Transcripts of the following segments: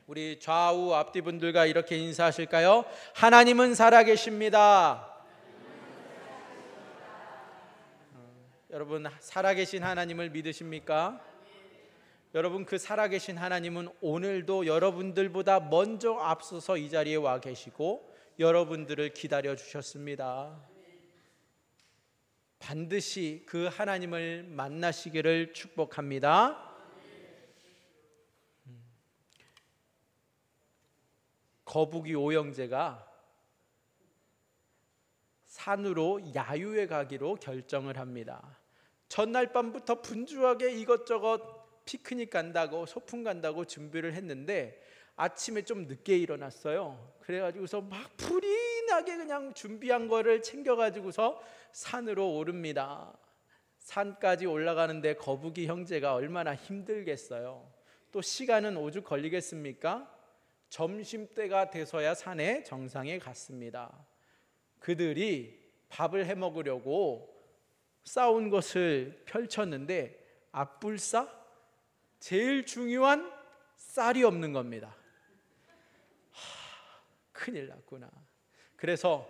우리 좌우 앞뒤 분들과 이렇게 인사하실까요? 하나님은 살아계십니다. 여러분, 살아계신 하나님을 믿으십니까? 여러분, 그 살아계신 하나님은 오늘도 여러분들보다 먼저 앞서서 이 자리에 와 계시고 여러분들을 기다려 주셨습니다. 반드시 그 하나님을 만나시기를 축복합니다. 거북이 오영재가 산으로 야유회 가기로 결정을 합니다. 전날 밤부터 분주하게 이것저것 피크닉 간다고, 소풍 간다고 준비를 했는데 아침에 좀 늦게 일어났어요. 그래가지고서 막 불이 나게 그냥 준비한 거를 챙겨가지고서 산으로 오릅니다. 산까지 올라가는데 거북이 형제가 얼마나 힘들겠어요. 또 시간은 오죽 걸리겠습니까? 점심때가 돼서야 산의 정상에 갔습니다. 그들이 밥을 해 먹으려고 쌓은 것을 펼쳤는데 앞불싸? 제일 중요한 쌀이 없는 겁니다. 큰일 났구나. 그래서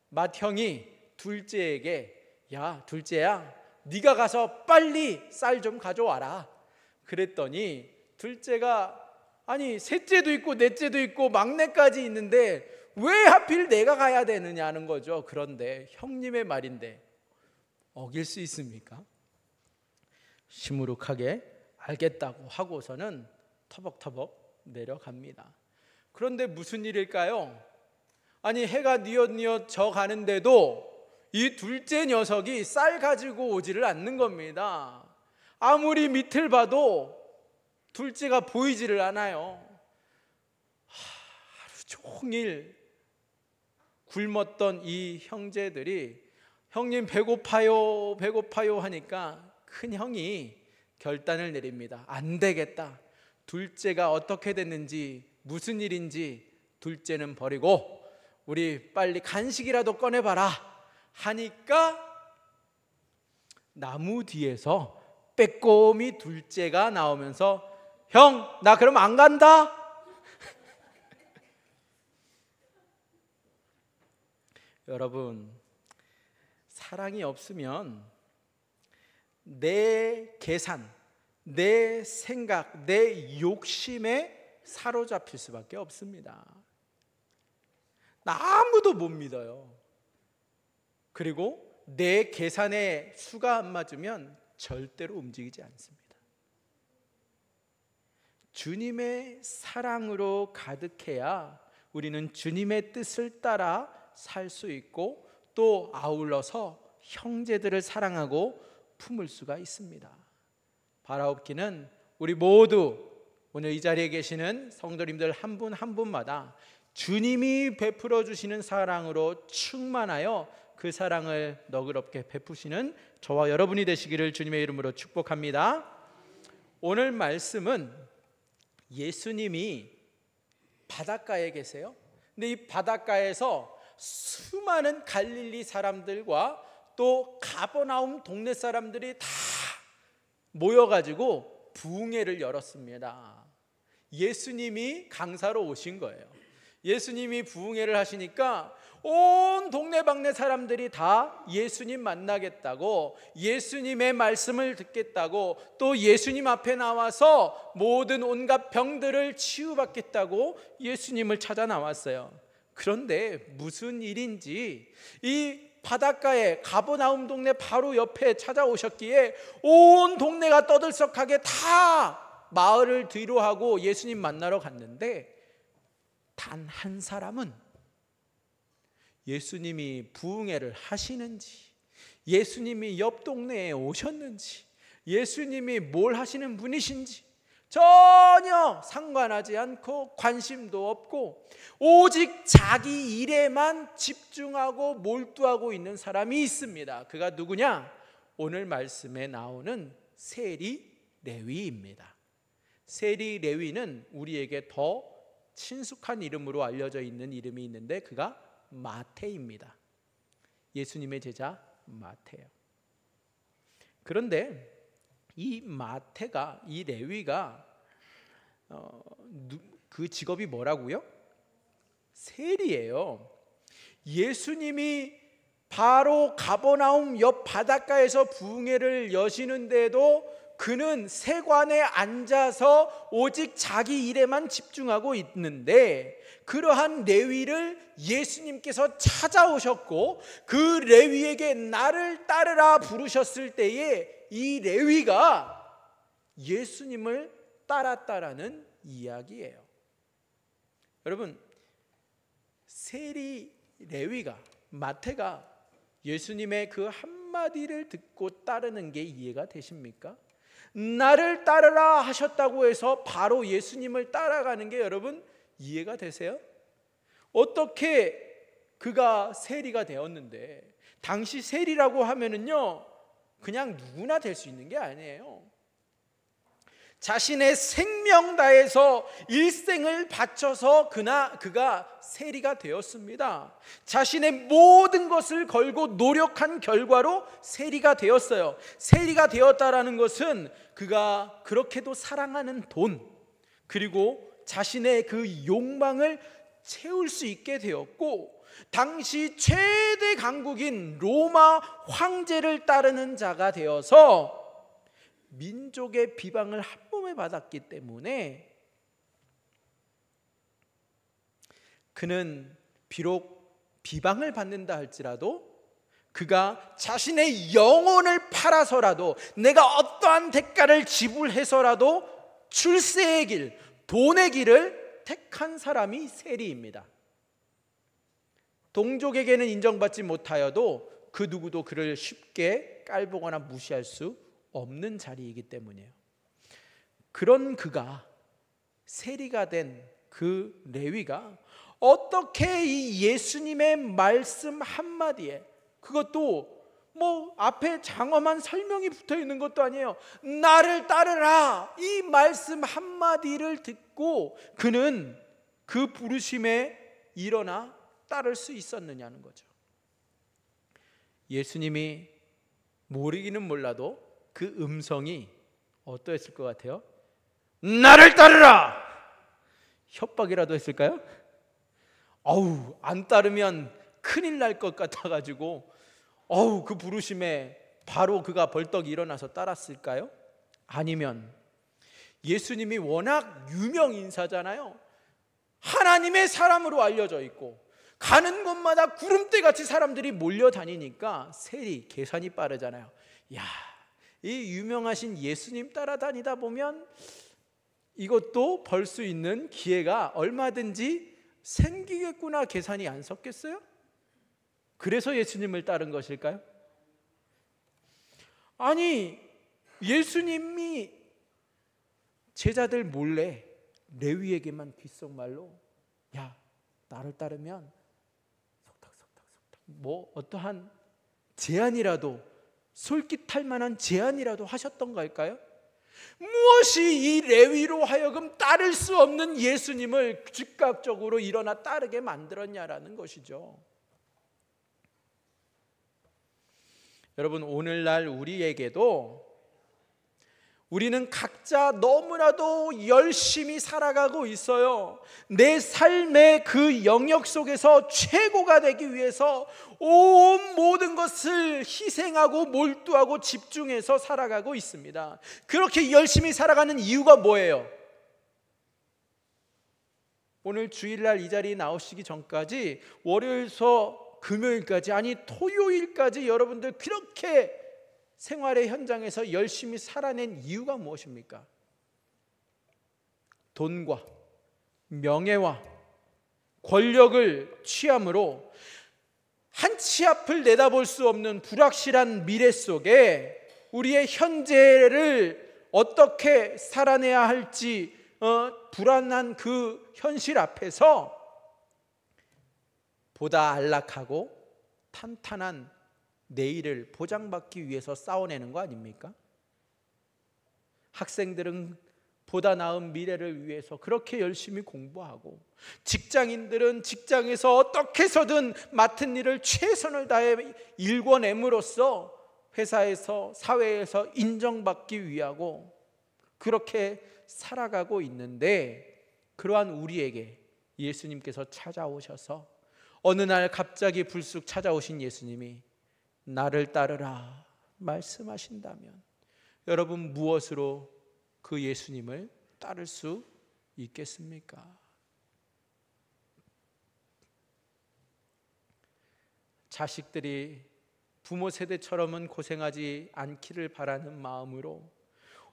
맏형이 둘째에게, 야 둘째야, 네가 가서 빨리 쌀 좀 가져와라. 그랬더니 둘째가, 아니 셋째도 있고 넷째도 있고 막내까지 있는데 왜 하필 내가 가야 되느냐는 거죠. 그런데 형님의 말인데 어길 수 있습니까? 시무룩하게 알겠다고 하고서는 터벅터벅 내려갑니다. 그런데 무슨 일일까요? 아니 해가 뉘엿뉘엿 져 가는데도 이 둘째 녀석이 쌀 가지고 오지를 않는 겁니다. 아무리 밑을 봐도 둘째가 보이지를 않아요. 하루 종일 굶었던 이 형제들이 형님 배고파요 배고파요 하니까 큰 형이 결단을 내립니다. 안 되겠다. 둘째가 어떻게 됐는지 무슨 일인지 둘째는 버리고 우리 빨리 간식이라도 꺼내봐라 하니까 나무 뒤에서 빼꼼히 둘째가 나오면서 형, 나 그럼 안 간다. 여러분, 사랑이 없으면 내 계산, 내 생각, 내 욕심에 사로잡힐 수밖에 없습니다. 아무도 못 믿어요. 그리고 내 계산에 수가 안 맞으면 절대로 움직이지 않습니다. 주님의 사랑으로 가득해야 우리는 주님의 뜻을 따라 살 수 있고 또 아울러서 형제들을 사랑하고 품을 수가 있습니다. 바라옵기는 우리 모두 오늘 이 자리에 계시는 성도님들 한 분 한 분마다 주님이 베풀어 주시는 사랑으로 충만하여 그 사랑을 너그럽게 베푸시는 저와 여러분이 되시기를 주님의 이름으로 축복합니다. 오늘 말씀은 예수님이 바닷가에 계세요. 근데 이 바닷가에서 수많은 갈릴리 사람들과 또 가버나움 동네 사람들이 다 모여가지고 부흥회를 열었습니다. 예수님이 강사로 오신 거예요. 예수님이 부흥회를 하시니까 온 동네방네 사람들이 다 예수님 만나겠다고, 예수님의 말씀을 듣겠다고, 또 예수님 앞에 나와서 모든 온갖 병들을 치유받겠다고 예수님을 찾아 나왔어요. 그런데 무슨 일인지 이 바닷가에 가버나움 동네 바로 옆에 찾아오셨기에 온 동네가 떠들썩하게 다 마을을 뒤로하고 예수님 만나러 갔는데 단 한 사람은 예수님이 부흥회를 하시는지, 예수님이 옆 동네에 오셨는지, 예수님이 뭘 하시는 분이신지 전혀 상관하지 않고 관심도 없고 오직 자기 일에만 집중하고 몰두하고 있는 사람이 있습니다. 그가 누구냐? 오늘 말씀에 나오는 세리 레위입니다. 세리 레위는 우리에게 더 친숙한 이름으로 알려져 있는 이름이 있는데 그가 마태입니다. 예수님의 제자 마태요. 그런데 이 마태가, 이 레위가 그 직업이 뭐라고요? 세리예요. 예수님이 바로 가버나움 옆 바닷가에서 부흥회를 여시는데도 그는 세관에 앉아서 오직 자기 일에만 집중하고 있는데, 그러한 레위를 예수님께서 찾아오셨고 그 레위에게 나를 따르라 부르셨을 때에 이 레위가 예수님을 따랐다라는 이야기예요. 여러분, 세리 레위가, 마태가 예수님의 그 한마디를 듣고 따르는 게 이해가 되십니까? 나를 따르라 하셨다고 해서 바로 예수님을 따라가는 게 여러분 이해가 되세요? 어떻게 그가 세리가 되었는데, 당시 세리라고 하면은요 그냥 누구나 될 수 있는 게 아니에요. 자신의 생명 다해서 일생을 바쳐서 그가 세리가 되었습니다. 자신의 모든 것을 걸고 노력한 결과로 세리가 되었어요. 세리가 되었다라는 것은 그가 그렇게도 사랑하는 돈, 그리고 자신의 그 욕망을 채울 수 있게 되었고, 당시 최대 강국인 로마 황제를 따르는 자가 되어서 민족의 비방을 한 몸에 받았기 때문에 그는 비록 비방을 받는다 할지라도 그가 자신의 영혼을 팔아서라도, 내가 어떠한 대가를 지불해서라도 출세의 길, 돈의 길을 택한 사람이 세리입니다. 동족에게는 인정받지 못하여도 그 누구도 그를 쉽게 깔보거나 무시할 수 없는 자리이기 때문이에요. 그런 그가, 세리가 된 그 레위가 어떻게 이 예수님의 말씀 한마디에, 그것도 뭐 앞에 장엄한 설명이 붙어 있는 것도 아니에요. 나를 따르라, 이 말씀 한마디를 듣고 그는 그 부르심에 일어나 따를 수 있었느냐는 거죠. 예수님이 모르기는 몰라도 그 음성이 어떠했을 것 같아요? 나를 따르라! 협박이라도 했을까요? 안 따르면 큰일 날 것 같아가지고 그 부르심에 바로 그가 벌떡 일어나서 따랐을까요? 아니면 예수님이 워낙 유명 인사잖아요. 하나님의 사람으로 알려져 있고 가는 곳마다 구름대같이 사람들이 몰려다니니까 세리, 계산이 빠르잖아요. 이 유명하신 예수님 따라다니다 보면 이것도 벌 수 있는 기회가 얼마든지 생기겠구나, 계산이 안 섰겠어요? 그래서 예수님을 따른 것일까요? 아니, 예수님이 제자들 몰래 레위에게만 귓속말로 나를 따르면 속닥속닥 뭐 어떠한 제안이라도, 솔깃할 만한 제안이라도 하셨던 걸까요? 무엇이 이 레위로 하여금 따를 수 없는 예수님을 즉각적으로 일어나 따르게 만들었냐라는 것이죠. 여러분, 오늘날 우리는 각자 너무나도 열심히 살아가고 있어요. 내 삶의 그 영역 속에서 최고가 되기 위해서 온 모든 것을 희생하고 몰두하고 집중해서 살아가고 있습니다. 그렇게 열심히 살아가는 이유가 뭐예요? 오늘 주일날 이 자리에 나오시기 전까지, 월요일서 금요일까지, 아니 토요일까지 여러분들 그렇게 생활의 현장에서 열심히 살아낸 이유가 무엇입니까? 돈과 명예와 권력을 취함으로 한치 앞을 내다볼 수 없는 불확실한 미래 속에 우리의 현재를 어떻게 살아내야 할지 불안한 그 현실 앞에서 보다 안락하고 탄탄한 내일을 보장받기 위해서 싸워내는 거 아닙니까? 학생들은 보다 나은 미래를 위해서 그렇게 열심히 공부하고, 직장인들은 직장에서 어떻게 해서든 맡은 일을 최선을 다해 일궈냄으로써 회사에서, 사회에서 인정받기 위하고 그렇게 살아가고 있는데, 그러한 우리에게 예수님께서 찾아오셔서 어느 날 갑자기 불쑥 찾아오신 예수님이 나를 따르라 말씀하신다면 여러분 무엇으로 그 예수님을 따를 수 있겠습니까? 자식들이 부모 세대처럼은 고생하지 않기를 바라는 마음으로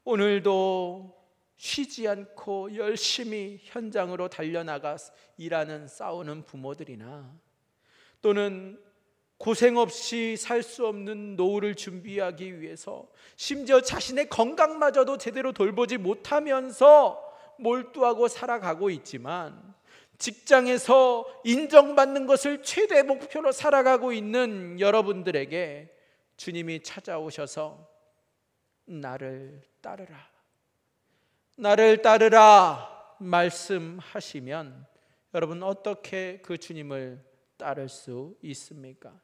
오늘도 쉬지 않고 열심히 현장으로 달려나가 일하는 싸우는 부모들이나, 또는 고생 없이 살 수 없는 노후를 준비하기 위해서 심지어 자신의 건강마저도 제대로 돌보지 못하면서 몰두하고 살아가고 있지만, 직장에서 인정받는 것을 최대 목표로 살아가고 있는 여러분들에게 주님이 찾아오셔서 나를 따르라, 나를 따르라 말씀하시면 여러분 어떻게 그 주님을 따를 수 있습니까?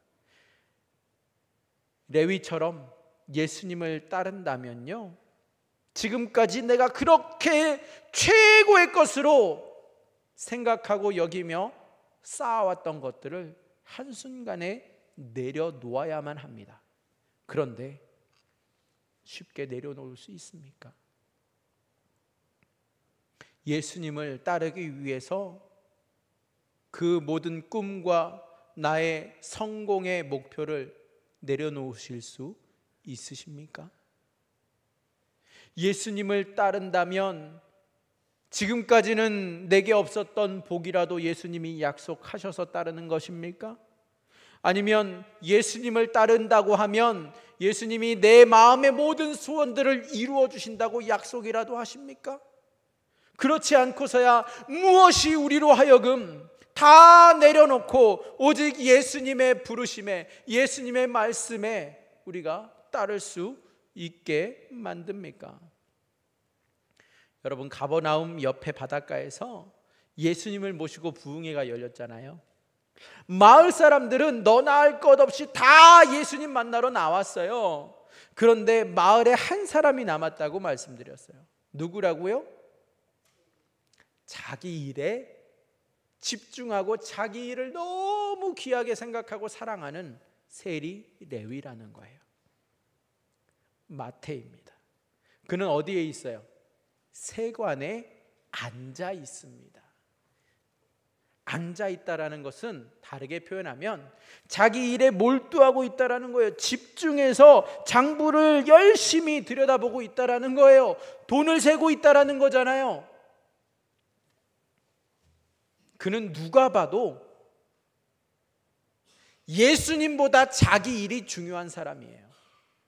레위처럼 예수님을 따른다면요, 지금까지 내가 그렇게 최고의 것으로 생각하고 여기며 쌓아왔던 것들을 한순간에 내려놓아야만 합니다. 그런데 쉽게 내려놓을 수 있습니까? 예수님을 따르기 위해서 그 모든 꿈과 나의 성공의 목표를 내려놓으실 수 있으십니까? 예수님을 따른다면 지금까지는 내게 없었던 복이라도 예수님이 약속하셔서 따르는 것입니까? 아니면 예수님을 따른다고 하면 예수님이 내 마음의 모든 소원들을 이루어 주신다고 약속이라도 하십니까? 그렇지 않고서야 무엇이 우리로 하여금 다 내려놓고 오직 예수님의 부르심에, 예수님의 말씀에 우리가 따를 수 있게 만듭니까? 여러분, 가버나움 옆에 바닷가에서 예수님을 모시고 부흥회가 열렸잖아요. 마을 사람들은 너나 할 것 없이 다 예수님 만나러 나왔어요. 그런데 마을에 한 사람이 남았다고 말씀드렸어요. 누구라고요? 자기 일에 집중하고 자기 일을 너무 귀하게 생각하고 사랑하는 세리 레위라는 거예요. 마태입니다. 그는 어디에 있어요? 세관에 앉아 있습니다. 앉아 있다라는 것은 다르게 표현하면 자기 일에 몰두하고 있다라는 거예요. 집중해서 장부를 열심히 들여다보고 있다라는 거예요. 돈을 세고 있다라는 거잖아요. 그는 누가 봐도 예수님보다 자기 일이 중요한 사람이에요.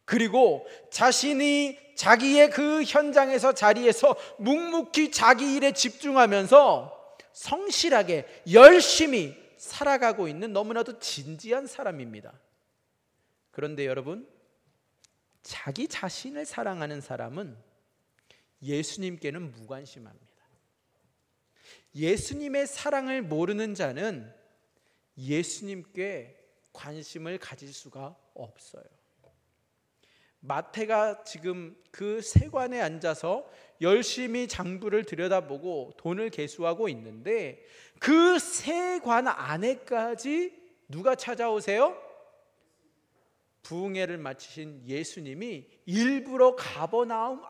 그리고 자신이 자기의 그 현장에서, 자리에서 묵묵히 자기 일에 집중하면서 성실하게 열심히 살아가고 있는 너무나도 진지한 사람입니다. 그런데 여러분, 자기 자신을 사랑하는 사람은 예수님께는 무관심합니다. 예수님의 사랑을 모르는 자는 예수님께 관심을 가질 수가 없어요. 마태가 지금 그 세관에 앉아서 열심히 장부를 들여다보고 돈을 계수하고 있는데, 그 세관 안에까지 누가 찾아오세요? 부흥회를 마치신 예수님이 일부러 가버나움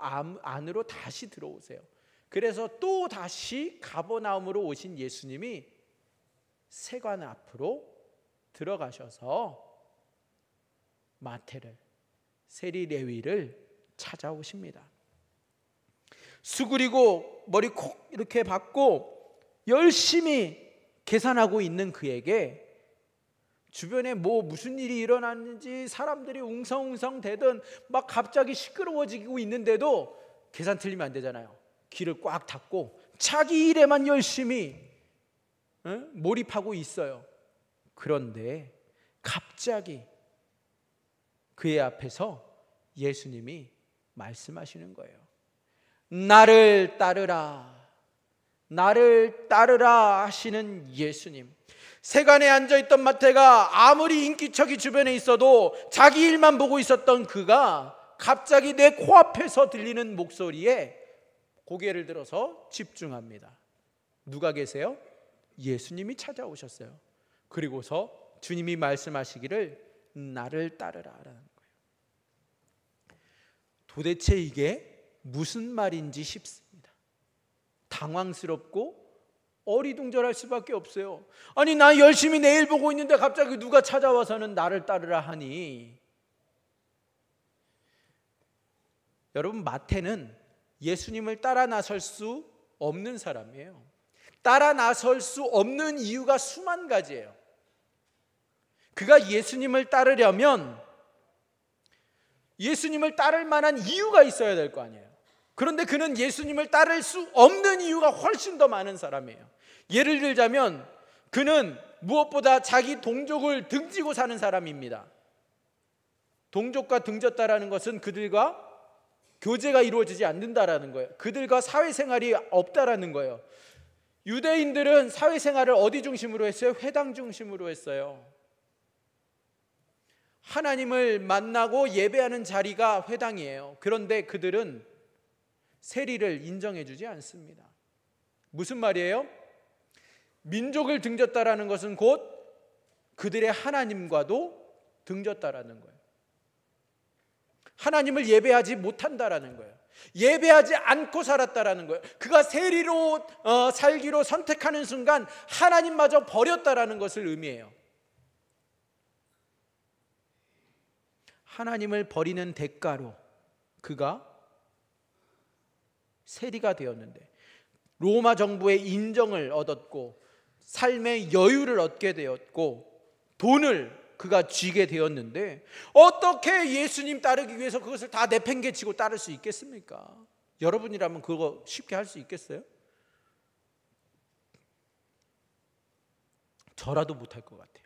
안으로 다시 들어오세요. 그래서 또 다시 가버나움으로 오신 예수님이 세관 앞으로 들어가셔서 마태를, 세리 레위를 찾아오십니다. 수그리고 머리 콕 이렇게 박고 열심히 계산하고 있는 그에게 주변에 무슨 일이 일어났는지 사람들이 웅성웅성 대든 막 갑자기 시끄러워지고 있는데도 계산 틀리면 안 되잖아요. 귀를 꽉 닫고 자기 일에만 열심히 몰입하고 있어요. 그런데 갑자기 그의 앞에서 예수님이 말씀하시는 거예요. 나를 따르라, 나를 따르라 하시는 예수님. 세관에 앉아있던 마태가 아무리 인기척이 주변에 있어도 자기 일만 보고 있었던 그가 갑자기 내 코앞에서 들리는 목소리에 고개를 들어서 집중합니다. 누가 계세요? 예수님이 찾아오셨어요. 그리고서 주님이 말씀하시기를 나를 따르라라는 거예요. 도대체 이게 무슨 말인지 싶습니다. 당황스럽고 어리둥절할 수밖에 없어요. 아니, 나 열심히 내일 보고 있는데 갑자기 누가 찾아와서는 나를 따르라 하니. 여러분, 마태는 예수님을 따라 나설 수 없는 사람이에요. 따라 나설 수 없는 이유가 수만 가지예요. 그가 예수님을 따르려면 예수님을 따를 만한 이유가 있어야 될 거 아니에요. 그런데 그는 예수님을 따를 수 없는 이유가 훨씬 더 많은 사람이에요. 예를 들자면 그는 무엇보다 자기 동족을 등지고 사는 사람입니다. 동족과 등졌다라는 것은 그들과 교제가 이루어지지 않는다라는 거예요. 그들과 사회생활이 없다라는 거예요. 유대인들은 사회생활을 어디 중심으로 했어요? 회당 중심으로 했어요. 하나님을 만나고 예배하는 자리가 회당이에요. 그런데 그들은 세리를 인정해 주지 않습니다. 무슨 말이에요? 민족을 등졌다라는 것은 곧 그들의 하나님과도 등졌다라는 거예요. 하나님을 예배하지 못한다라는 거예요. 예배하지 않고 살았다라는 거예요. 그가 세리로 살기로 선택하는 순간 하나님마저 버렸다라는 것을 의미해요. 하나님을 버리는 대가로 그가 세리가 되었는데 로마 정부의 인정을 얻었고 삶의 여유를 얻게 되었고 돈을 그가 쥐게 되었는데 어떻게 예수님 따르기 위해서 그것을 다 내팽개치고 따를 수 있겠습니까? 여러분이라면 그거 쉽게 할 수 있겠어요? 저라도 못할 것 같아요.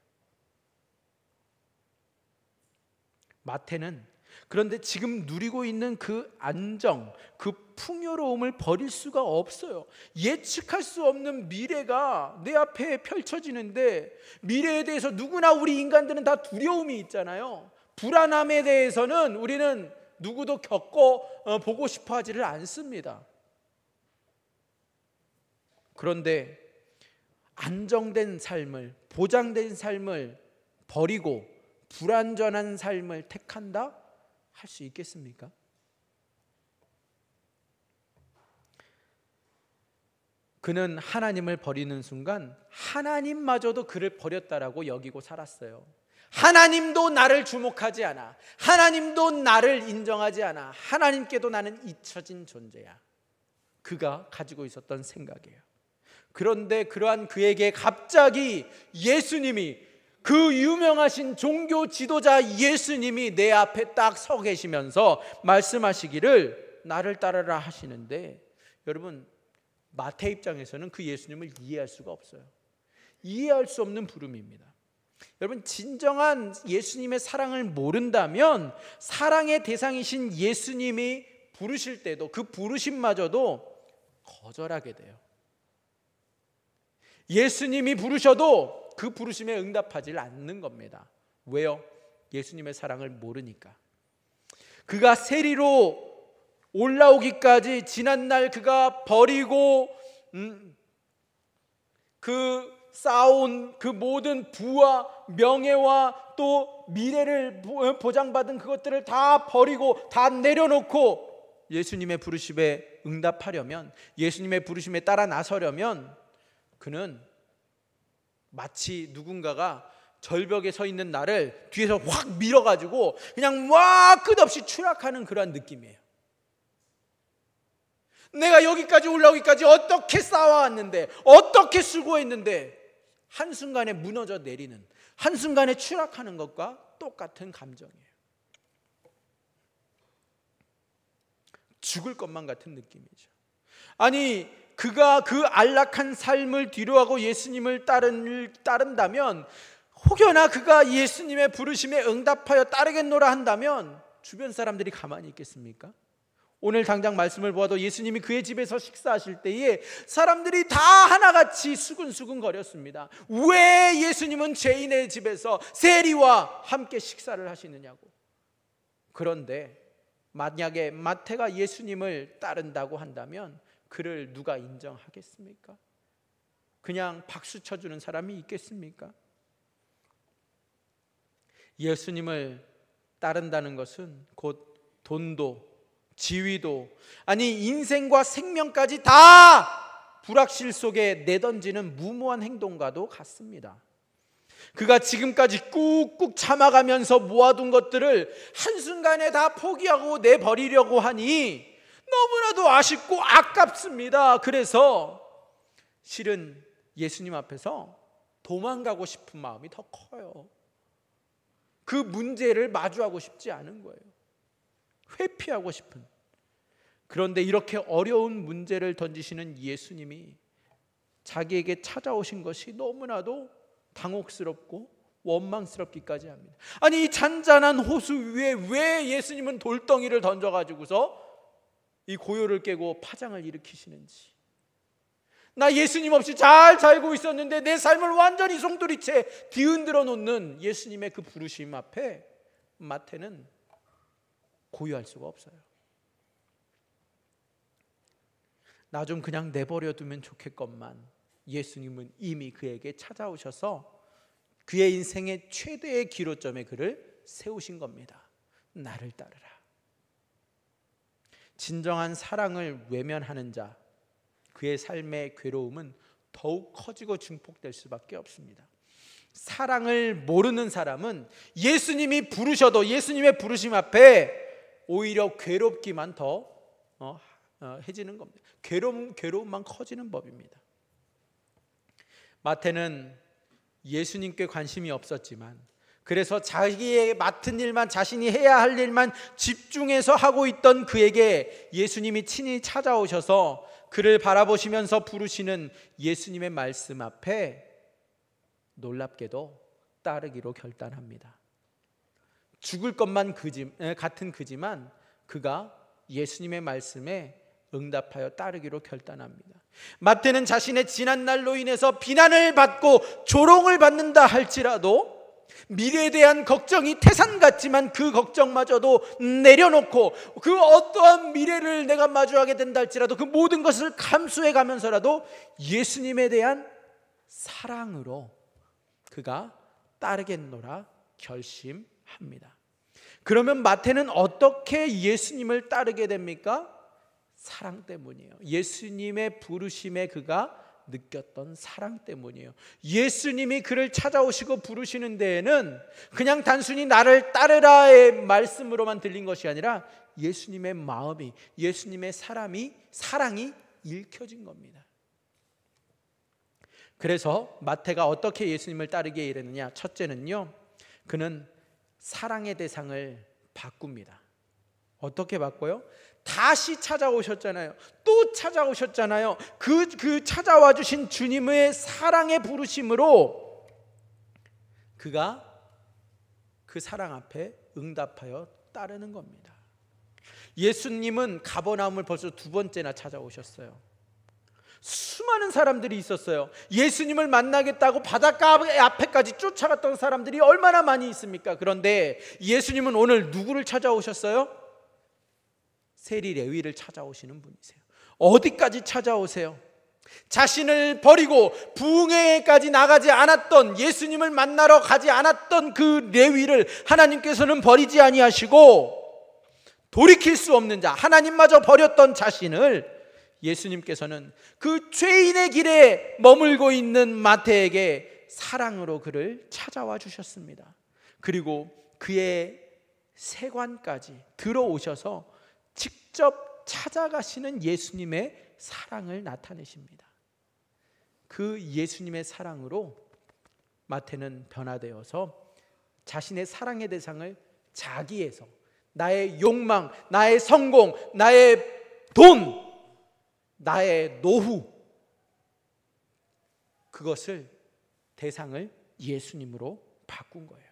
마태는 그런데 지금 누리고 있는 그 안정, 그 풍요로움을 버릴 수가 없어요. 예측할 수 없는 미래가 내 앞에 펼쳐지는데 미래에 대해서 누구나 우리 인간들은 다 두려움이 있잖아요. 불안함에 대해서는 우리는 누구도 보고 싶어 하지를 않습니다. 그런데 안정된 삶을, 보장된 삶을 버리고 불안전한 삶을 택한다? 할 수 있겠습니까? 그는 하나님을 버리는 순간 하나님마저도 그를 버렸다라고 여기고 살았어요. 하나님도 나를 주목하지 않아. 하나님도 나를 인정하지 않아. 하나님께도 나는 잊혀진 존재야. 그가 가지고 있었던 생각이에요. 그런데 그러한 그에게 갑자기 예수님이, 그 유명하신 종교 지도자 예수님이 내 앞에 딱 서 계시면서 말씀하시기를 나를 따르라 하시는데, 여러분, 마태 입장에서는 그 예수님을 이해할 수가 없어요. 이해할 수 없는 부름입니다. 여러분, 진정한 예수님의 사랑을 모른다면 사랑의 대상이신 예수님이 부르실 때도 그 부르심마저도 거절하게 돼요. 예수님이 부르셔도 그 부르심에 응답하지 않는 겁니다. 왜요? 예수님의 사랑을 모르니까. 그가 세리로 올라오기까지 지난날 그가 버리고 그 쌓아온 그 모든 부와 명예와 또 미래를 보장받은 그것들을 다 버리고 다 내려놓고 예수님의 부르심에 응답하려면, 예수님의 부르심에 따라 나서려면 그는 마치 누군가가 절벽에 서 있는 나를 뒤에서 확 밀어가지고 그냥 와 끝없이 추락하는 그러한 느낌이에요. 내가 여기까지 올라오기까지 어떻게 쌓아왔는데, 어떻게 수고했는데 한순간에 무너져 내리는, 한순간에 추락하는 것과 똑같은 감정이에요. 죽을 것만 같은 느낌이죠. 아니, 그가 그 안락한 삶을 뒤로하고 예수님을 따른다면, 혹여나 그가 예수님의 부르심에 응답하여 따르겠노라 한다면 주변 사람들이 가만히 있겠습니까? 오늘 당장 말씀을 보아도 예수님이 그의 집에서 식사하실 때에 사람들이 다 하나같이 수근수근 거렸습니다. 왜 예수님은 죄인의 집에서 세리와 함께 식사를 하시느냐고. 그런데 만약에 마태가 예수님을 따른다고 한다면 그를 누가 인정하겠습니까? 그냥 박수 쳐주는 사람이 있겠습니까? 예수님을 따른다는 것은 곧 돈도 지위도, 아니 인생과 생명까지 다 불확실 속에 내던지는 무모한 행동과도 같습니다. 그가 지금까지 꾹꾹 참아가면서 모아둔 것들을 한순간에 다 포기하고 내버리려고 하니 너무나도 아쉽고 아깝습니다. 그래서 실은 예수님 앞에서 도망가고 싶은 마음이 더 커요. 그 문제를 마주하고 싶지 않은 거예요. 회피하고 싶은. 그런데 이렇게 어려운 문제를 던지시는 예수님이 자기에게 찾아오신 것이 너무나도 당혹스럽고 원망스럽기까지 합니다. 아니 이 잔잔한 호수 위에 왜 예수님은 돌덩이를 던져가지고서 이 고요를 깨고 파장을 일으키시는지. 나 예수님 없이 잘 살고 있었는데 내 삶을 완전히 송두리째 뒤흔들어 놓는 예수님의 그 부르심 앞에 마태는 고요할 수가 없어요. 나 좀 그냥 내버려 두면 좋겠건만 예수님은 이미 그에게 찾아오셔서 그의 인생의 최대의 기로점에 그를 세우신 겁니다. 나를 따르라. 진정한 사랑을 외면하는 자, 그의 삶의 괴로움은 더욱 커지고 증폭될 수밖에 없습니다. 사랑을 모르는 사람은 예수님이 부르셔도 예수님의 부르심 앞에 오히려 괴롭기만 더 해지는 겁니다. 괴로움만 커지는 법입니다. 마태는 예수님께 관심이 없었지만 그래서 자기의 맡은 일만, 자신이 해야 할 일만 집중해서 하고 있던 그에게 예수님이 친히 찾아오셔서 그를 바라보시면서 부르시는 예수님의 말씀 앞에 놀랍게도 따르기로 결단합니다. 죽을 것만 같은 그지만 그가 예수님의 말씀에 응답하여 따르기로 결단합니다. 마태는 자신의 지난날로 인해서 비난을 받고 조롱을 받는다 할지라도 미래에 대한 걱정이 태산 같지만 그 걱정마저도 내려놓고 그 어떠한 미래를 내가 마주하게 된다 할지라도 그 모든 것을 감수해 가면서라도 예수님에 대한 사랑으로 그가 따르겠노라 결심합니다. 그러면 마태는 어떻게 예수님을 따르게 됩니까? 사랑 때문이에요. 예수님의 부르심에 그가 느꼈던 사랑 때문이에요. 예수님이 그를 찾아오시고 부르시는 데에는 그냥 단순히 나를 따르라의 말씀으로만 들린 것이 아니라 예수님의 마음이, 예수님의 사랑이 읽혀진 겁니다. 그래서 마태가 어떻게 예수님을 따르게 이르느냐? 첫째는요, 그는 사랑의 대상을 바꿉니다. 어떻게 바꿔요? 다시 찾아오셨잖아요. 또 찾아오셨잖아요. 그 찾아와 주신 주님의 사랑의 부르심으로 그가 그 사랑 앞에 응답하여 따르는 겁니다. 예수님은 가버나움을 벌써 2번째나 찾아오셨어요. 수많은 사람들이 있었어요. 예수님을 만나겠다고 바닷가 앞에까지 쫓아갔던 사람들이 얼마나 많이 있습니까? 그런데 예수님은 오늘 누구를 찾아오셨어요? 세리 레위를 찾아오시는 분이세요. 어디까지 찾아오세요? 자신을 버리고 부흥회까지 나가지 않았던, 예수님을 만나러 가지 않았던 그 레위를 하나님께서는 버리지 아니하시고 돌이킬 수 없는 자, 하나님마저 버렸던 자신을 예수님께서는 그 죄인의 길에 머물고 있는 마태에게 사랑으로 그를 찾아와 주셨습니다. 그리고 그의 세관까지 들어오셔서 직접 찾아가시는 예수님의 사랑을 나타내십니다. 그 예수님의 사랑으로 마태는 변화되어서 자신의 사랑의 대상을 자기에서, 나의 욕망, 나의 성공, 나의 돈, 나의 노후, 그것을 대상을 예수님으로 바꾼 거예요.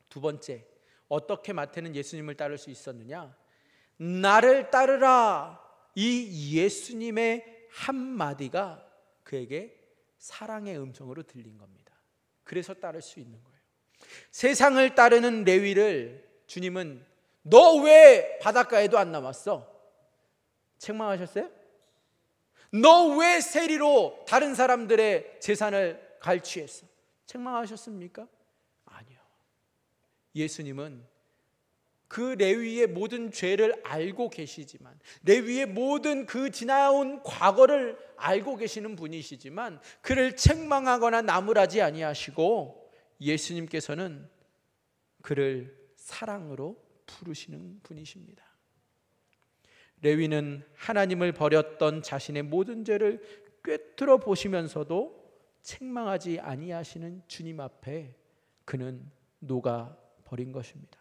2번째, 어떻게 마태는 예수님을 따를 수 있었느냐? 나를 따르라, 이 예수님의 한마디가 그에게 사랑의 음성으로 들린 겁니다. 그래서 따를 수 있는 거예요. 세상을 따르는 레위를 주님은 너 왜 바닷가에도 안 남았어? 책망하셨어요? 너 왜 세리로 다른 사람들의 재산을 갈취했어? 책망하셨습니까? 아니요. 예수님은 그 레위의 모든 죄를 알고 계시지만, 레위의 모든 그 지나온 과거를 알고 계시는 분이시지만 그를 책망하거나 나무라지 아니하시고, 예수님께서는 그를 사랑으로 부르시는 분이십니다. 레위는 하나님을 버렸던 자신의 모든 죄를 꿰뚫어 보시면서도 책망하지 아니하시는 주님 앞에 그는 녹아 버린 것입니다.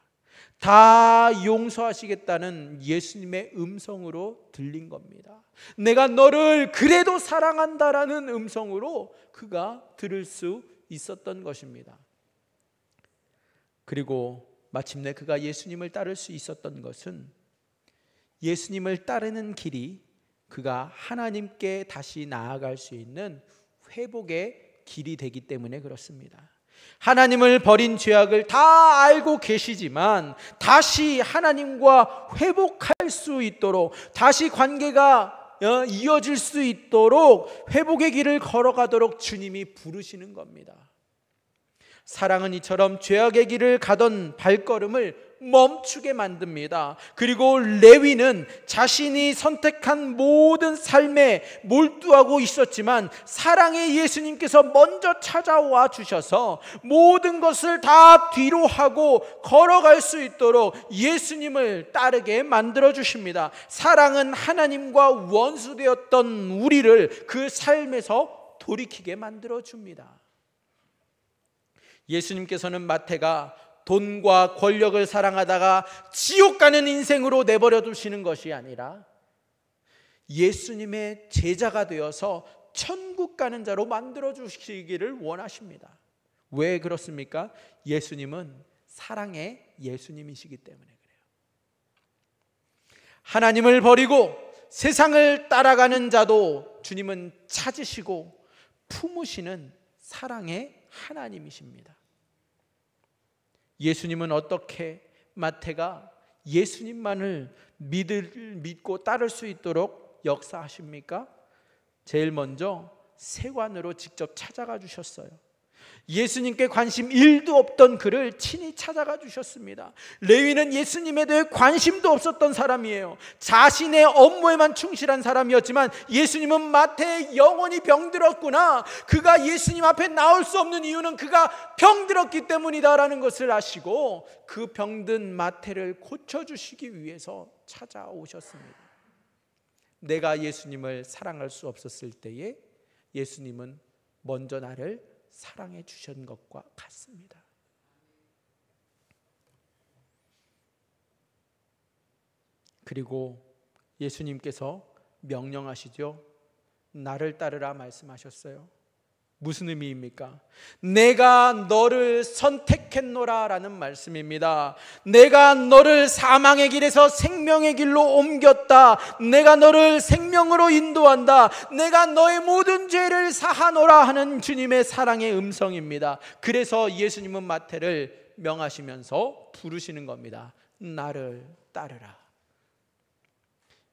다 용서하시겠다는 예수님의 음성으로 들린 겁니다. 내가 너를 그래도 사랑한다라는 음성으로 그가 들을 수 있었던 것입니다. 그리고 마침내 그가 예수님을 따를 수 있었던 것은, 예수님을 따르는 길이 그가 하나님께 다시 나아갈 수 있는 회복의 길이 되기 때문에 그렇습니다. 하나님을 버린 죄악을 다 알고 계시지만 다시 하나님과 회복할 수 있도록, 다시 관계가 이어질 수 있도록 회복의 길을 걸어가도록 주님이 부르시는 겁니다. 사랑은 이처럼 죄악의 길을 가던 발걸음을 멈추게 만듭니다. 그리고 레위는 자신이 선택한 모든 삶에 몰두하고 있었지만 사랑의 예수님께서 먼저 찾아와 주셔서 모든 것을 다 뒤로 하고 걸어갈 수 있도록 예수님을 따르게 만들어 주십니다. 사랑은 하나님과 원수되었던 우리를 그 삶에서 돌이키게 만들어 줍니다. 예수님께서는 마태가 돈과 권력을 사랑하다가 지옥 가는 인생으로 내버려 두시는 것이 아니라 예수님의 제자가 되어서 천국 가는 자로 만들어 주시기를 원하십니다. 왜 그렇습니까? 예수님은 사랑의 예수님이시기 때문에 그래요. 하나님을 버리고 세상을 따라가는 자도 주님은 찾으시고 품으시는 사랑의 하나님이십니다. 예수님은 어떻게 마태가 예수님만을 믿고 따를 수 있도록 역사하십니까? 제일 먼저 세관으로 직접 찾아가 주셨어요. 예수님께 관심 1도 없던 그를 친히 찾아가 주셨습니다. 레위는 예수님에 대해 관심도 없었던 사람이에요. 자신의 업무에만 충실한 사람이었지만 예수님은 마태의 영혼이 병들었구나, 그가 예수님 앞에 나올 수 없는 이유는 그가 병들었기 때문이다라는 것을 아시고 그 병든 마태를 고쳐주시기 위해서 찾아오셨습니다. 내가 예수님을 사랑할 수 없었을 때에 예수님은 먼저 나를 사랑해 주신 것과 같습니다. 그리고 예수님께서 명령하시죠. 나를 따르라 말씀하셨어요. 무슨 의미입니까? 내가 너를 선택했노라 라는 말씀입니다. 내가 너를 사망의 길에서 생명의 길로 옮겼다. 내가 너를 생명으로 인도한다. 내가 너의 모든 죄를 사하노라 하는 주님의 사랑의 음성입니다. 그래서 예수님은 마태를 명하시면서 부르시는 겁니다. 나를 따르라.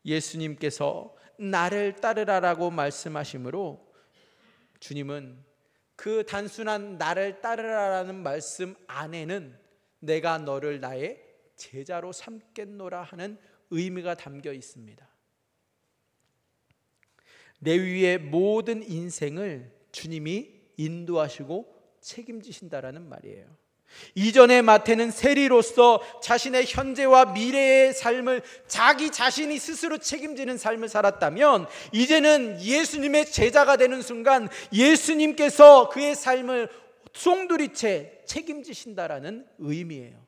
예수님께서 나를 따르라라고 말씀하시므로 주님은 그 단순한 나를 따르라라는 말씀 안에는 내가 너를 나의 제자로 삼겠노라 하는 의미가 담겨 있습니다. 레위의 모든 인생을 주님이 인도하시고 책임지신다라는 말이에요. 이전에 마태는 세리로서 자신의 현재와 미래의 삶을 자기 자신이 스스로 책임지는 삶을 살았다면, 이제는 예수님의 제자가 되는 순간 예수님께서 그의 삶을 송두리째 책임지신다라는 의미예요.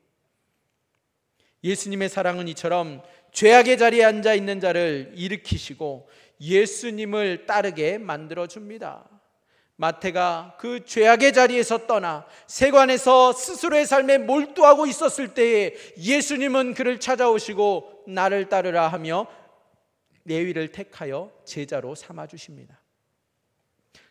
예수님의 사랑은 이처럼 죄악의 자리에 앉아 있는 자를 일으키시고 예수님을 따르게 만들어 줍니다. 마태가 그 죄악의 자리에서 떠나 세관에서 스스로의 삶에 몰두하고 있었을 때에 예수님은 그를 찾아오시고 나를 따르라 하며 레위를 택하여 제자로 삼아 주십니다.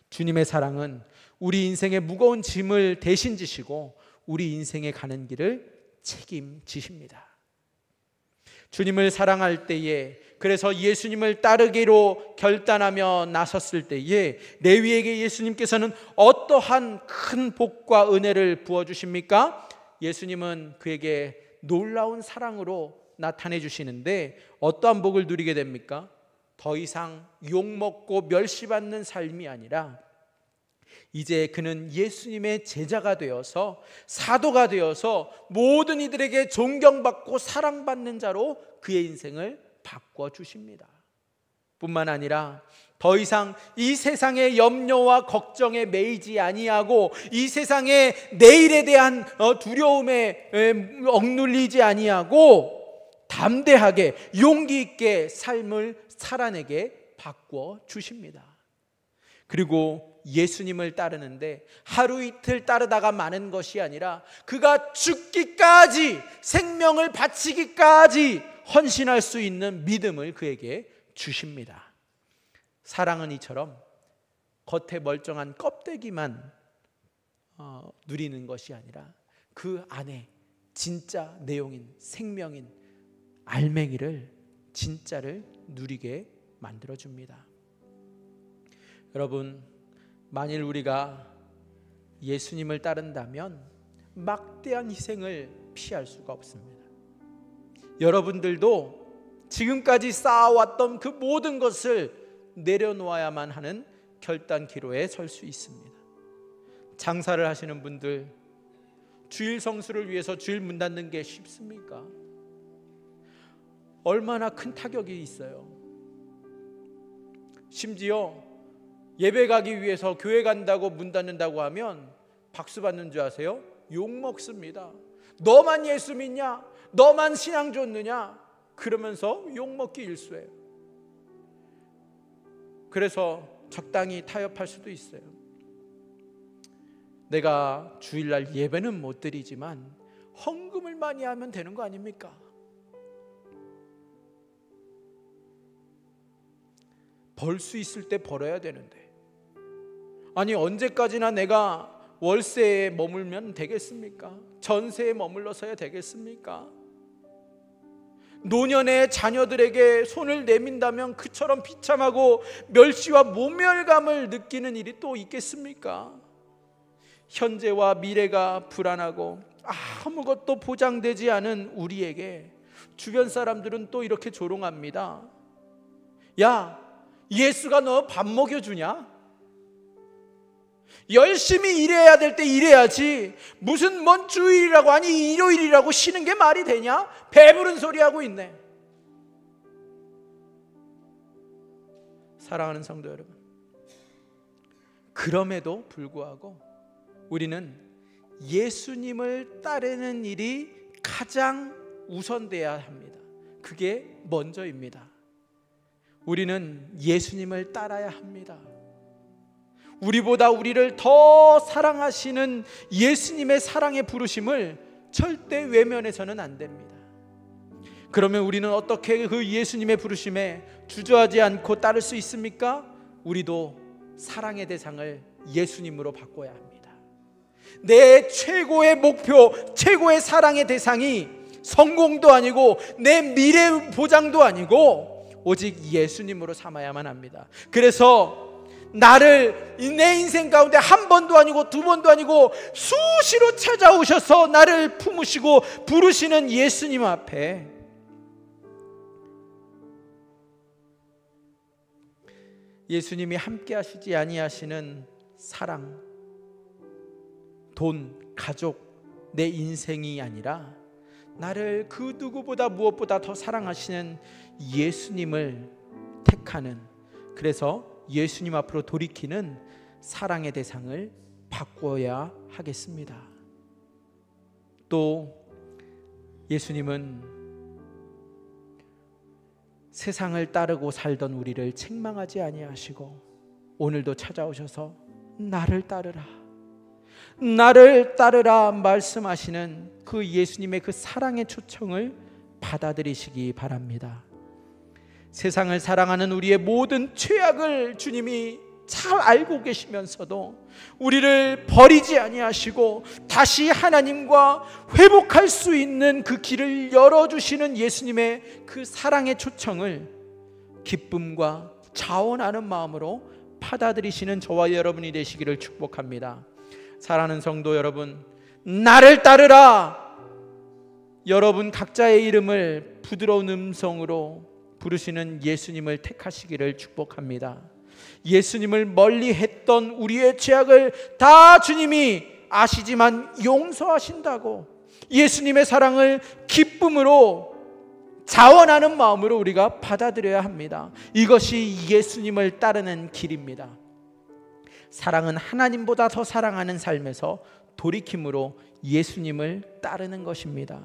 주님의 사랑은 우리 인생의 무거운 짐을 대신 지시고 우리 인생에 가는 길을 책임지십니다. 주님을 사랑할 때에 그래서 예수님을 따르기로 결단하며 나섰을 때에 레위에게 예수님께서는 어떠한 큰 복과 은혜를 부어주십니까? 예수님은 그에게 놀라운 사랑으로 나타내 주시는데 어떠한 복을 누리게 됩니까? 더 이상 욕먹고 멸시받는 삶이 아니라 이제 그는 예수님의 제자가 되어서 사도가 되어서 모든 이들에게 존경받고 사랑받는 자로 그의 인생을 바꿔주십니다. 뿐만 아니라 더 이상 이 세상의 염려와 걱정에 매이지 아니하고 이 세상의 내일에 대한 두려움에 억눌리지 아니하고 담대하게 용기 있게 삶을 살아내게 바꿔주십니다. 그리고 예수님을 따르는데 하루 이틀 따르다가 마는 것이 아니라 그가 죽기까지 생명을 바치기까지 헌신할 수 있는 믿음을 그에게 주십니다. 사랑은 이처럼 겉에 멀쩡한 껍데기만 누리는 것이 아니라 그 안에 진짜 내용인 생명인 알맹이를 진짜를 누리게 만들어줍니다. 여러분, 만일 우리가 예수님을 따른다면 막대한 희생을 피할 수가 없습니다. 여러분들도 지금까지 쌓아왔던 그 모든 것을 내려놓아야만 하는 결단기로에 설 수 있습니다. 장사를 하시는 분들, 주일 성수를 위해서 주일 문 닫는 게 쉽습니까? 얼마나 큰 타격이 있어요. 심지어 예배 가기 위해서 교회 간다고 문 닫는다고 하면 박수 받는 줄 아세요? 욕 먹습니다. 너만 예수 믿냐? 너만 신앙 좋느냐? 그러면서 욕 먹기 일쑤예요. 그래서 적당히 타협할 수도 있어요. 내가 주일날 예배는 못 드리지만 헌금을 많이 하면 되는 거 아닙니까? 벌 수 있을 때 벌어야 되는데, 아니 언제까지나 내가 월세에 머물면 되겠습니까? 전세에 머물러서야 되겠습니까? 노년의 자녀들에게 손을 내민다면 그처럼 비참하고 멸시와 모멸감을 느끼는 일이 또 있겠습니까? 현재와 미래가 불안하고 아무것도 보장되지 않은 우리에게 주변 사람들은 또 이렇게 조롱합니다. 야, 예수가 너 밥 먹여주냐? 열심히 일해야 될 때 일해야지 무슨 뭔 주일이라고, 아니 일요일이라고 쉬는 게 말이 되냐? 배부른 소리 하고 있네. 사랑하는 성도 여러분, 그럼에도 불구하고 우리는 예수님을 따르는 일이 가장 우선돼야 합니다. 그게 먼저입니다. 우리는 예수님을 따라야 합니다. 우리보다 우리를 더 사랑하시는 예수님의 사랑의 부르심을 절대 외면해서는 안 됩니다. 그러면 우리는 어떻게 그 예수님의 부르심에 주저하지 않고 따를 수 있습니까? 우리도 사랑의 대상을 예수님으로 바꿔야 합니다. 내 최고의 목표, 최고의 사랑의 대상이 성공도 아니고 내 미래 보장도 아니고 오직 예수님으로 삼아야만 합니다. 그래서 나를 내 인생 가운데 한 번도 아니고 두 번도 아니고 수시로 찾아오셔서 나를 품으시고 부르시는 예수님 앞에 예수님이 함께 하시지 아니하시는 사랑, 돈, 가족, 내 인생이 아니라 나를 그 누구보다 무엇보다 더 사랑하시는 예수님을 택하는, 그래서 예수님 앞으로 돌이키는 사랑의 대상을 바꿔야 하겠습니다. 또 예수님은 세상을 따르고 살던 우리를 책망하지 아니하시고 오늘도 찾아오셔서 나를 따르라, 나를 따르라 말씀하시는 그 예수님의 그 사랑의 초청을 받아들이시기 바랍니다. 세상을 사랑하는 우리의 모든 죄악을 주님이 잘 알고 계시면서도 우리를 버리지 아니하시고 다시 하나님과 회복할 수 있는 그 길을 열어주시는 예수님의 그 사랑의 초청을 기쁨과 자원하는 마음으로 받아들이시는 저와 여러분이 되시기를 축복합니다. 사랑하는 성도 여러분, 나를 따르라. 여러분 각자의 이름을 부드러운 음성으로 부르시는 예수님을 택하시기를 축복합니다. 예수님을 멀리 했던 우리의 죄악을 다 주님이 아시지만 용서하신다고, 예수님의 사랑을 기쁨으로 자원하는 마음으로 우리가 받아들여야 합니다. 이것이 예수님을 따르는 길입니다. 사랑은 하나님보다 더 사랑하는 삶에서 돌이킴으로 예수님을 따르는 것입니다.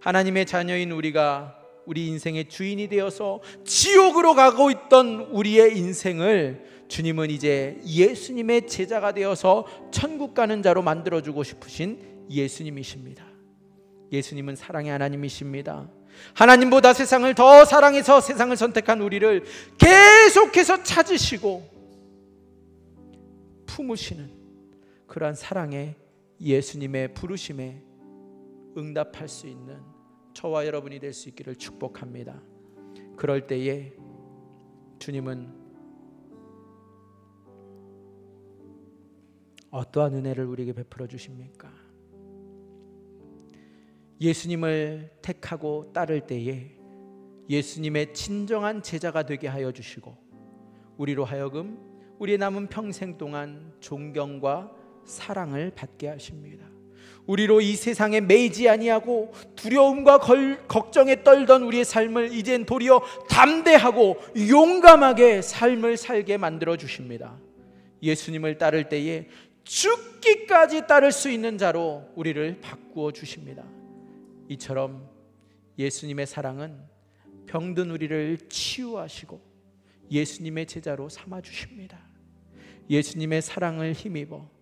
하나님의 자녀인 우리가 우리 인생의 주인이 되어서 지옥으로 가고 있던 우리의 인생을 주님은 이제 예수님의 제자가 되어서 천국 가는 자로 만들어주고 싶으신 예수님이십니다. 예수님은 사랑의 하나님이십니다. 하나님보다 세상을 더 사랑해서 세상을 선택한 우리를 계속해서 찾으시고 품으시는 그러한 사랑의 예수님의 부르심에 응답할 수 있는 저와 여러분이 될 수 있기를 축복합니다. 그럴 때에 주님은 어떠한 은혜를 우리에게 베풀어 주십니까? 예수님을 택하고 따를 때에 예수님의 진정한 제자가 되게 하여 주시고 우리로 하여금 우리의 남은 평생 동안 존경과 사랑을 받게 하십니다. 우리로 이 세상에 매이지 아니하고 두려움과 걱정에 떨던 우리의 삶을 이젠 도리어 담대하고 용감하게 삶을 살게 만들어 주십니다. 예수님을 따를 때에 죽기까지 따를 수 있는 자로 우리를 바꾸어 주십니다. 이처럼 예수님의 사랑은 병든 우리를 치유하시고 예수님의 제자로 삼아 주십니다. 예수님의 사랑을 힘입어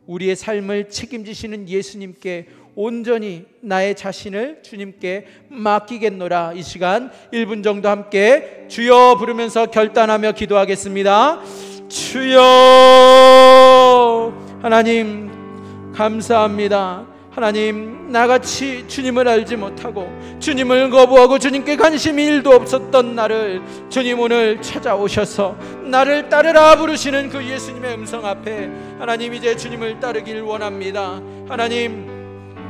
우리의 삶을 책임지시는 예수님께 온전히 나의 자신을 주님께 맡기겠노라. 이 시간 1분 정도 함께 주여 부르면서 결단하며 기도하겠습니다. 주여. 하나님 감사합니다. 하나님, 나같이 주님을 알지 못하고 주님을 거부하고 주님께 관심이 1도 없었던 나를 주님 오늘 찾아오셔서 나를 따르라 부르시는 그 예수님의 음성 앞에 하나님 이제 주님을 따르길 원합니다.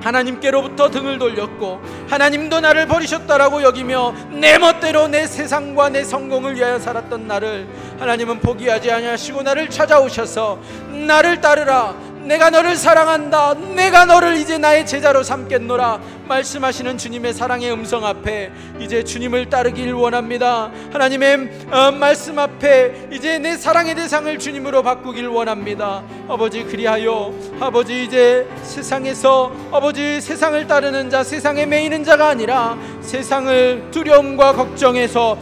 하나님께로부터 등을 돌렸고 하나님도 나를 버리셨다라고 여기며 내 멋대로 내 세상과 내 성공을 위하여 살았던 나를 하나님은 포기하지 아니하시고 나를 찾아오셔서 나를 따르라, 내가 너를 사랑한다, 내가 너를 이제 나의 제자로 삼겠노라 말씀하시는 주님의 사랑의 음성 앞에 이제 주님을 따르길 원합니다. 하나님의 말씀 앞에 이제 내 사랑의 대상을 주님으로 바꾸길 원합니다. 아버지, 그리하여 아버지 이제 세상에서 아버지 세상을 따르는 자, 세상에 매이는 자가 아니라 세상을 두려움과 걱정에서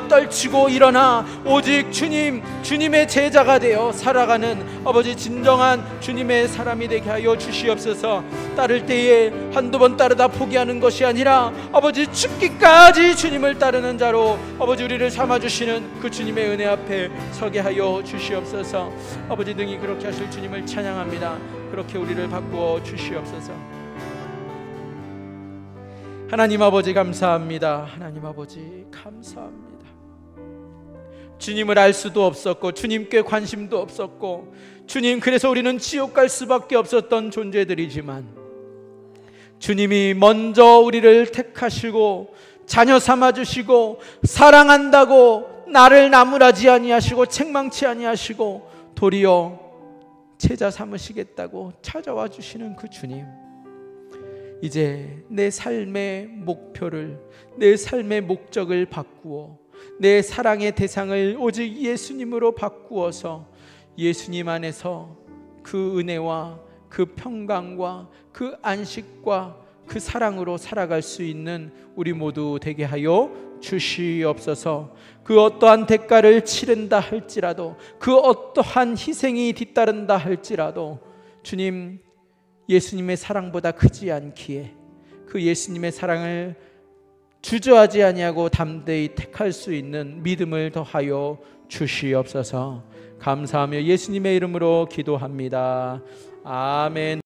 떨치고 일어나 오직 주님의 제자가 되어 살아가는 아버지 진정한 주님의 사람이 되게 하여 주시옵소서. 따를 때에 한두 번 따르다 포기하는 것이 아니라 아버지 죽기까지 주님을 따르는 자로 아버지 우리를 삼아주시는 그 주님의 은혜 앞에 서게 하여 주시옵소서. 아버지 등이 그렇게 하실 주님을 찬양합니다. 그렇게 우리를 바꾸어 주시옵소서. 하나님 아버지 감사합니다. 하나님 아버지 감사합니다. 주님을 알 수도 없었고 주님께 관심도 없었고 주님, 그래서 우리는 지옥 갈 수밖에 없었던 존재들이지만 주님이 먼저 우리를 택하시고 자녀 삼아주시고 사랑한다고 나를 나무라지 아니하시고 책망치 아니하시고 도리어 제자 삼으시겠다고 찾아와 주시는 그 주님, 이제 내 삶의 목표를, 내 삶의 목적을 바꾸어 내 사랑의 대상을 오직 예수님으로 바꾸어서 예수님 안에서 그 은혜와 그 평강과 그 안식과 그 사랑으로 살아갈 수 있는 우리 모두 되게 하여 주시옵소서. 그 어떠한 대가를 치른다 할지라도, 그 어떠한 희생이 뒤따른다 할지라도 주님, 예수님의 사랑보다 크지 않기에 그 예수님의 사랑을 주저하지 아니하고 담대히 택할 수 있는 믿음을 더하여 주시옵소서. 감사하며 예수님의 이름으로 기도합니다. 아멘.